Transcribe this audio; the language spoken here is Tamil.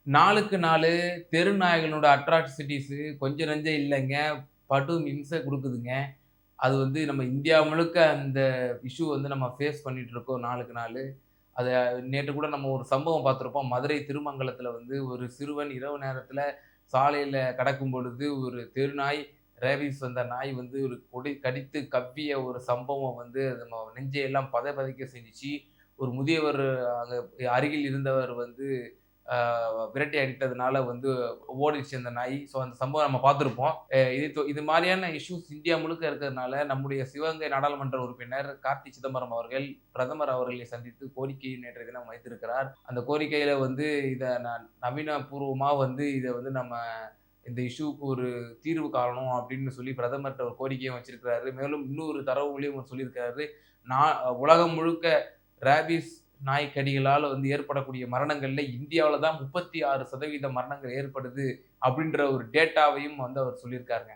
நாளுக்கு நாளு தெரு நாய்களோட அட்ராசிட்டிஸு கொஞ்சம் நஞ்சம் இல்லைங்க. படும் இம்சை குடுக்குதுங்க. அது வந்து நம்ம இந்தியா முழுக்க அந்த இஷ்யூ வந்து நம்ம ஃபேஸ் பண்ணிட்டு இருக்கோம் நாளுக்கு நாளு. அத நேற்று கூட நம்ம ஒரு சம்பவம் பார்த்திருப்போம். மதுரை திருமங்கலத்தில வந்து ஒரு சிறுவன் இரவு நேரத்தில சாலையில கடக்கும் பொழுது ஒரு தெருநாய், ரேபீஸ் வந்த நாய் வந்து ஒரு கடித்து கவ்விய ஒரு சம்பவம் வந்து அது நம்ம நெஞ்சையெல்லாம் பதைபதைக்க செஞ்சுச்சு. ஒரு முதியவர் அங்க அருகில் இருந்தவர் வந்து விரட்டி அடித்ததுனால வந்து ஓடிடுச்சு அந்த நாய். ஸோ அந்த சம்பவம் நம்ம பார்த்திருப்போம். இது மாரியான இஷ்யூஸ் இந்தியா முழுக்க இருக்கிறதுனால, நம்முடைய சிவகங்கை நாடாளுமன்ற உறுப்பினர் கார்த்தி சிதம்பரம் அவர்கள் பிரதமர் அவர்களை சந்தித்து கோரிக்கையை நேற்றைய தினம் வைத்திருக்கிறார். அந்த கோரிக்கையில வந்து இத நவீனபூர்வமா வந்து இத வந்து நம்ம இந்த இஷ்யூக்கு ஒரு தீர்வு காணணும் அப்படின்னு சொல்லி பிரதமர்ட்ட ஒரு கோரிக்கையும் வச்சிருக்கிறாரு. மேலும் இன்னொரு தரவுகளையும் அவர் சொல்லியிருக்காரு. நான் உலகம் முழுக்க ராபீஸ் நாய் கடிகளால வந்து ஏற்படக்கூடிய மரணங்கள்ல இந்தியாவுல தான் 36% மரணங்கள் ஏற்படுது அப்படின்ற ஒரு டேட்டாவையும் வந்து அவர் சொல்லியிருக்காருங்க.